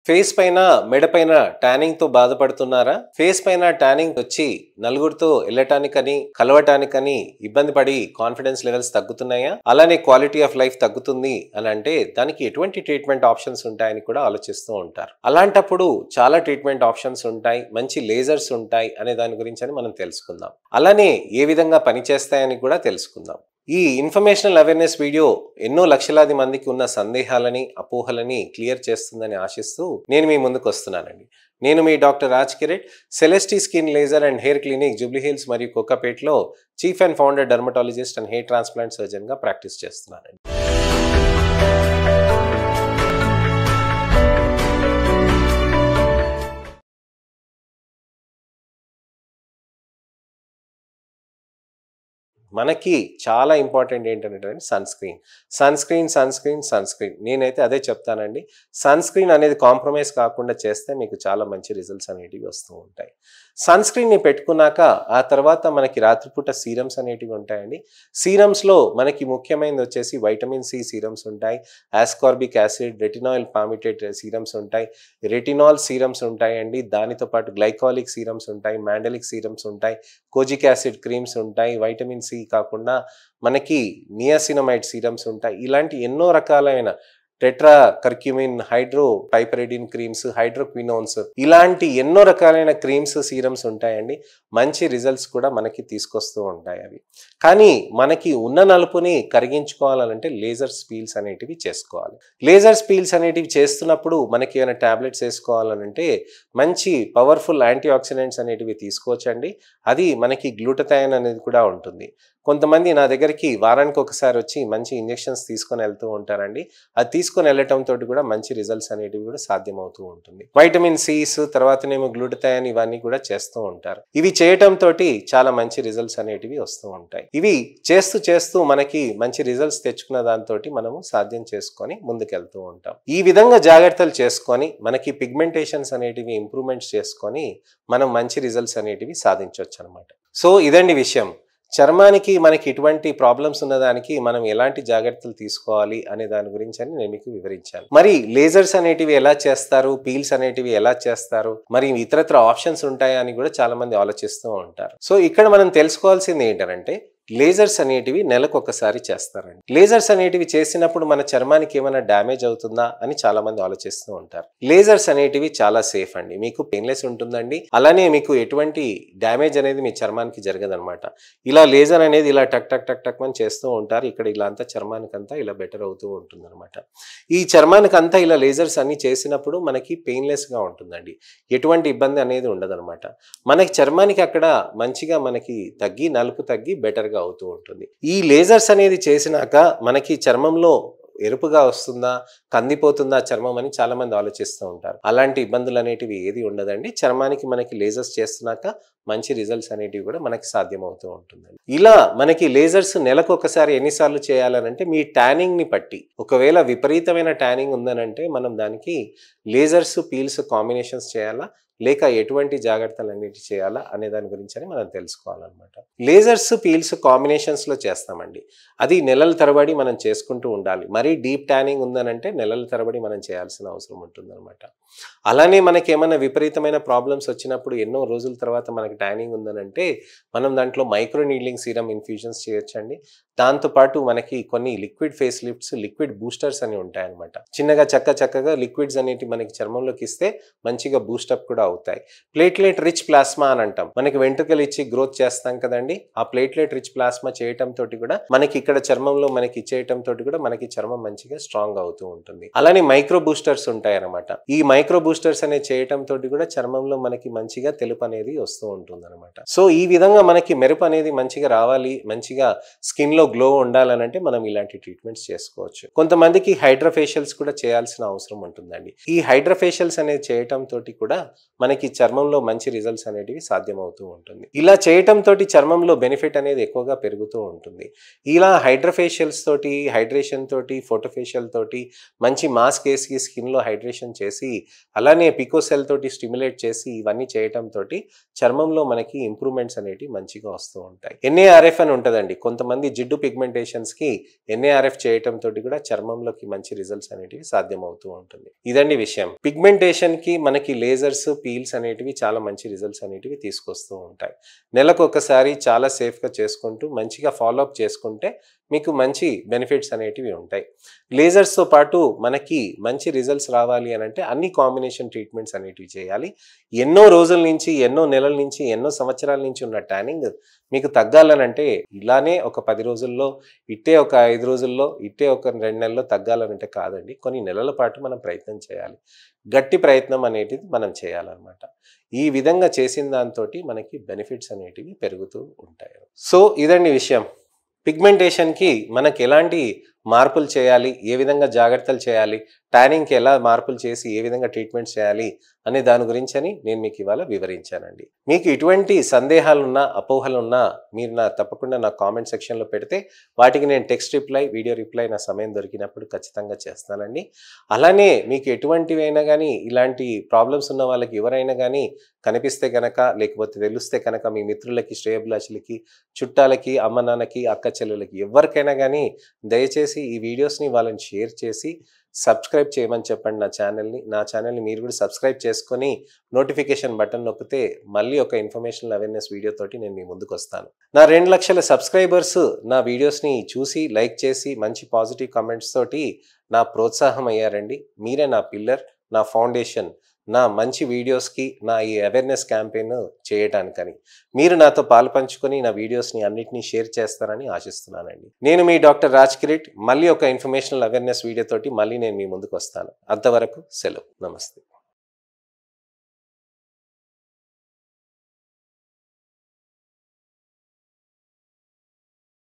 Face పైన మెడ పైన ట్యానింగ్ తో బాధపడుతున్నారా? ఫేస్ పైన ట్యానింగ్ వచ్చి నలుగురితో వెళ్ళటానికని కలవటానికని ఇబ్బంది పడి కాన్ఫిడెన్స్ లెవెల్స్ తగ్గుతున్నాయా? అలానే క్వాలిటీ ఆఫ్ లైఫ్ తగ్గుతుంది అని అంటే దానికి ఎటువంటి ట్రీట్మెంట్ ఆప్షన్స్ ఉంటాయని కూడా ఆలోచిస్తూ ఉంటారు. అలాంటప్పుడు చాలా ట్రీట్మెంట్ ఆప్షన్స్ ఉంటాయి, మంచి లేజర్స్ ఉంటాయి అనే దాని గురించి అని మనం తెలుసుకుందాం. అలానే ఏ విధంగా పనిచేస్తాయని కూడా తెలుసుకుందాం. ఈ ఇన్ఫర్మేషనల్ అవేర్నెస్ వీడియో ఎన్నో లక్షలాది మందికి ఉన్న సందేహాలని అపోహలని క్లియర్ చేస్తుందని ఆశిస్తూ నేను మీ ముందుకు వస్తున్నానండి. నేను మీ doctor Raj Kireet, Celestee skin laser and hair clinic Jubilee Hills మరియు కోకాపేట్లో chief and founder dermatologist and hair transplant సర్జన్గా ప్రాక్టీస్ చేస్తున్నానండి. మనకి చాలా ఇంపార్టెంట్ ఏంటంటే సన్ స్క్రీన్ నేనైతే అదే చెప్తానండి. సన్ స్క్రీన్ అనేది కాంప్రమైజ్ కాకుండా చేస్తే మీకు చాలా మంచి రిజల్ట్స్ అనేటివి వస్తూ ఉంటాయి. సన్ స్క్రీన్ని పెట్టుకున్నాక ఆ తర్వాత మనకి రాత్రిపూట సీరమ్స్ అనేటివి ఉంటాయండి. సీరమ్స్లో మనకి ముఖ్యమైనది వచ్చేసి వైటమిన్ సి సీరమ్స్ ఉంటాయి, ఆస్కార్బిక్ యాసిడ్, రెటినాయిల్ పామిటేట్ సీరమ్స్ ఉంటాయి, రెటినాల్ సీరమ్స్ ఉంటాయండి. దానితో పాటు గ్లైకాలిక్ సీరమ్స్ ఉంటాయి, మ్యాండలిక్ సీరమ్స్ ఉంటాయి, కోజిక్ యాసిడ్ క్రీమ్స్ ఉంటాయి, వైటమిన్ సి కాకుండా మనకి నియాసినమైడ్ సీరమ్స్ ఉంటాయి. ఇలాంటి ఎన్నో రకాలైన టెట్రా కర్క్యూమిన్, హైడ్రోపైపరిడిన్ క్రీమ్స్, హైడ్రోక్వినోన్స్ ఇలాంటి ఎన్నో రకాలైన క్రీమ్స్ సీరమ్స్ ఉంటాయండి. మంచి రిజల్ట్స్ కూడా మనకి తీసుకొస్తూ ఉంటాయి అవి. కానీ మనకి ఉన్న నలుపుని కరిగించుకోవాలంటే లేజర్స్ పీల్స్ అనేటివి చేసుకోవాలి. లేజర్స్ పీల్స్ అనేటివి చేస్తున్నప్పుడు మనకి ఏమైనా టాబ్లెట్స్ వేసుకోవాలనంటే మంచి పవర్ఫుల్ యాంటీ ఆక్సిడెంట్స్ అనేటివి తీసుకోవచ్చండి. అది మనకి గ్లూటథైన్ అనేది కూడా ఉంటుంది. కొంతమంది నా దగ్గరికి వారానికి ఒకసారి వచ్చి మంచి ఇంజెక్షన్స్ తీసుకొని వెళ్తూ ఉంటారండి. అది తీసుకొని వెళ్ళటంతో కూడా మంచి రిజల్ట్స్ అనేటివి కూడా సాధ్యమవుతూ ఉంటుంది. వైటమిన్ సిస్ తర్వాతనేమో గ్లూటథైన్ ఇవన్నీ కూడా చేస్తూ ఉంటారు. ఇవి చేయటంతో చాలా మంచి రిజల్ట్స్ అనేటివి వస్తూ ఉంటాయి. ఇవి చేస్తూ మనకి మంచి రిజల్ట్స్ తెచ్చుకున్న దాంతో మనము సాధ్యం చేసుకొని ముందుకెళ్తూ ఉంటాం. ఈ విధంగా జాగ్రత్తలు చేసుకొని మనకి పిగ్మెంటేషన్స్ అనేటివి ఇంప్రూవ్మెంట్స్ చేసుకొని మనం మంచి రిజల్ట్స్ అనేటివి సాధించవచ్చు అనమాట. సో ఇదండి విషయం. చర్మానికి మనకి ఇటువంటి ప్రాబ్లమ్స్ ఉన్నదానికి మనం ఎలాంటి జాగ్రత్తలు తీసుకోవాలి అనే దాని గురించి అని నేను మీకు వివరించాను. మరి లేజర్స్ అనేటివి ఎలా చేస్తారు, పీల్స్ అనేటివి ఎలా చేస్తారు, మరి ఇతరత్ర ఆప్షన్స్ ఉంటాయా అని కూడా చాలా మంది ఆలోచిస్తూ ఉంటారు. సో ఇక్కడ మనం తెలుసుకోవాల్సింది ఏంటంటే లేజర్స్ అనేటివి నెలకు ఒకసారి చేస్తారండి. లేజర్స్ అనేటివి చేసినప్పుడు మన చర్మానికి ఏమైనా డ్యామేజ్ అవుతుందా అని చాలా మంది ఆలోచిస్తూ ఉంటారు. లేజర్స్ అనేటివి చాలా సేఫ్ అండి. మీకు పెయిన్లెస్ ఉంటుందండి. అలానే మీకు ఎటువంటి డ్యామేజ్ అనేది మీ చర్మానికి జరగదనమాట. ఇలా లేజర్ అనేది ఇలా టక్ టక్ టక్ టక్ అని చేస్తూ ఉంటారు. ఇక్కడ ఇలా అంతా చర్మానికి అంతా ఇలా బెటర్ అవుతూ ఉంటుంది అనమాట. ఈ చర్మానికి అంతా ఇలా లేజర్స్ అన్ని చేసినప్పుడు మనకి పెయిన్లెస్ గా ఉంటుందండి. ఎటువంటి ఇబ్బంది అనేది ఉండదనమాట. మనకి చర్మానికి అక్కడ మంచిగా మనకి తగ్గి నలుపు తగ్గి బెటర్గా అవుతూ ఉంటుంది. ఈ లేజర్స్ అనేది చేసినాక మనకి చర్మంలో ఎరుపుగా వస్తుందా, కందిపోతుందా చర్మం అని చాలా మంది ఆలోచిస్తూ ఉంటారు. అలాంటి ఇబ్బందులు అనేటివి ఏది ఉండదండి. చర్మానికి మనకి లేజర్స్ చేస్తున్నాక మంచి రిజల్ట్స్ అనేటివి కూడా మనకి సాధ్యమవుతూ ఉంటుందండి. ఇలా మనకి లేజర్స్ నెలకు ఒకసారి ఎన్నిసార్లు చేయాలనంటే మీ ట్యానింగ్ ని బట్టి, ఒకవేళ విపరీతమైన ట్యానింగ్ ఉందనంటే మనం దానికి లేజర్స్ పీల్స్ కాంబినేషన్స్ చేయాలా లేక ఎటువంటి జాగ్రత్తలు అన్నిటి చేయాలా అనే దాని గురించి అని మనం తెలుసుకోవాలన్నమాట. లేజర్స్ పీల్స్ కాంబినేషన్స్ లో చేస్తామండి. అది నెలల తరబడి మనం చేసుకుంటూ ఉండాలి. మరీ డీప్ ట్యానింగ్ ఉందనంటే నెలల తరబడి మనం చేయాల్సిన అవసరం ఉంటుందన్నమాట. అలానే మనకి ఏమైనా విపరీతమైన ప్రాబ్లమ్స్ వచ్చినప్పుడు ఎన్నో రోజుల తర్వాత మనకి ట్యానింగ్ ఉందనంటే మనం దాంట్లో మైక్రో నీడ్లింగ్ సీరమ్ ఇన్ఫ్యూజన్స్ చేయొచ్చండి. దాంతోపాటు మనకి కొన్ని liquid phase lifts, liquid boosters అని ఉంటాయన్నమాట. చిన్నగా చక్కగా లిక్విడ్స్ అనేవి మనకి చర్మంలోకి ఇస్తే మంచిగా బూస్టప్ కూడా అవుతాయి. ప్లేట్లెట్ రిచ్ ప్లాస్మా అని అంటాం. మనకి వెంట్రుకలు ఇచ్చి గ్రోత్ చేస్తాం కదండి. ఆ ప్లేట్లెట్ రిచ్ ప్లాస్మా చేయటం తోటి కూడా మనకి ఇక్కడ చర్మంలో మనకి ఇచ్చేయటం తోటి కూడా మనకి చర్మం మంచిగా స్ట్రాంగ్ అవుతూ ఉంటుంది. అలానే మైక్రో బూస్టర్స్ ఉంటాయి అన్నమాట. ఈ మైక్రో బూస్టర్స్ అనేది చేయటం తోటి కూడా చర్మంలో మనకి మంచిగా తెలుపు అనేది వస్తూ ఉంటుంది అనమాట. సో ఈ విధంగా మనకి మెరుపు అనేది మంచిగా రావాలి, మంచిగా స్కిన్ లో గ్లో ఉండాలనంటే మనం ఇలాంటి ట్రీట్మెంట్స్ చేసుకోవచ్చు. కొంతమందికి హైడ్రోఫేషియల్స్ కూడా చేయాల్సిన అవసరం ఉంటుందండి. ఈ హైడ్రోఫేషియల్స్ అనేది చేయటం తోటి కూడా మనకి చర్మంలో మంచి రిజల్ట్స్ అనేటివి సాధ్యమవుతూ ఉంటుంది. ఇలా చేయటం తోటి చర్మంలో బెనిఫిట్ అనేది ఎక్కువగా పెరుగుతూ ఉంటుంది. ఇలా హైడ్రోఫేషియల్స్ తోటి, హైడ్రేషన్ తోటి, ఫోటోఫేషియల్ తోటి మంచి మాస్క్ వేసి స్కిన్లో హైడ్రేషన్ చేసి అలానే పికోసెల్ తోటి స్టిమ్యులేట్ చేసి ఇవన్నీ చేయటం తోటి చర్మంలో మనకి ఇంప్రూవ్మెంట్స్ అనేటివి మంచిగా వస్తూ ఉంటాయి. NARF అని ఉంటుందండి. కొంతమంది జిడ్డు పిగ్మెంటేషన్స్కి NARF చేయటం తోటి కూడా చర్మంలోకి మంచి రిజల్ట్స్ అనేటివి సాధ్యమవుతూ ఉంటుంది. ఇదండి విషయం. పిగ్మెంటేషన్కి మనకి లేజర్స్, పీల్స్ అనేటివి చాలా మంచి రిజల్ట్స్ అనేటివి తీసుకొస్తూ ఉంటాయి. నెలకు ఒకసారి చాలా సేఫ్గా చేసుకుంటూ మంచిగా ఫాలోఅప్ చేసుకుంటే మీకు మంచి బెనిఫిట్స్ అనేటివి ఉంటాయి. లేజర్స్తో పాటు మనకి మంచి రిజల్ట్స్ రావాలి అని అంటే అన్ని కాంబినేషన్ ట్రీట్మెంట్స్ అనేటివి చేయాలి. ఎన్నో రోజుల నుంచి, ఎన్నో నెలల నుంచి, ఎన్నో సంవత్సరాల నుంచి ఉన్న ట్యానింగ్ మీకు తగ్గాలనంటే ఇలానే ఒక 10 రోజుల్లో, ఇట్టే ఒక 5 రోజుల్లో, ఇట్టే ఒక 2 నెలల్లో తగ్గాలనంటే కాదండి. కొన్ని నెలల పాటు మనం ప్రయత్నం చేయాలి. గట్టి ప్రయత్నం అనేటిది మనం చేయాలన్నమాట. ఈ విధంగా చేసిన దాంతో మనకి బెనిఫిట్స్ అనేటివి పెరుగుతూ ఉంటాయి. సో ఇదండి విషయం. పిగ్మెంటేషన్కి మనకి ఎలాంటి మార్పులు చేయాలి, ఏ విధంగా జాగ్రత్తలు చేయాలి, ట్యానింగ్కి ఎలా మార్పులు చేసి ఏ విధంగా ట్రీట్మెంట్స్ చేయాలి అనే దాని గురించి నేను మీకు ఇవాళ వివరించానండి. మీకు ఎటువంటి సందేహాలున్నా, అపోహలున్నా మీరు తప్పకుండా నా కామెంట్ సెక్షన్లో పెడితే వాటికి నేను టెక్స్ట్ రిప్లై, వీడియో రిప్లై నా సమయం దొరికినప్పుడు ఖచ్చితంగా చేస్తానండి. అలానే మీకు ఎటువంటివైనా కానీ ఇలాంటి ప్రాబ్లమ్స్ ఉన్న వాళ్ళకి ఎవరైనా కానీ కనిపిస్తే కనుక, లేకపోతే తెలిస్తే కనుక మీ మిత్రులకి, శ్రేయోభిలాషులకి, చుట్టాలకి, అమ్మ నాన్నకి, అక్క చెల్లెలకి ఎవరికైనా కానీ దయచేసి ఈ వీడియోస్ని వాళ్ళని షేర్ చేసి సబ్స్క్రైబ్ చేయమని చెప్పండి నా ఛానల్ని మీరు కూడా సబ్స్క్రైబ్ చేసుకొని నోటిఫికేషన్ బటన్ నొక్కితే మళ్ళీ ఒక ఇన్ఫర్మేషనల్ అవేర్నెస్ వీడియో తోటి నేను మీ ముందుకు వస్తాను. నా 2 లక్షల సబ్స్క్రైబర్స్ నా వీడియోస్ని చూసి లైక్ చేసి మంచి పాజిటివ్ కామెంట్స్ తోటి నా ప్రోత్సాహం అయ్యారండి. మీరే నా పిల్లర్, నా ఫౌండేషన్, నా మంచి వీడియోస్కి, నా ఈ అవేర్నెస్ క్యాంపెయిన్ చేయటానికని. మీరు నాతో పాలు పంచుకొని నా వీడియోస్ని అన్నిటినీ షేర్ చేస్తారని ఆశిస్తున్నానండి. నేను మీ డాక్టర్ రాజ్ కిరీట్. మళ్ళీ ఒక ఇన్ఫర్మేషనల్ అవేర్నెస్ వీడియో తోటి మళ్ళీ నేను మీ ముందుకు వస్తాను. అంతవరకు సెలవు. నమస్తే.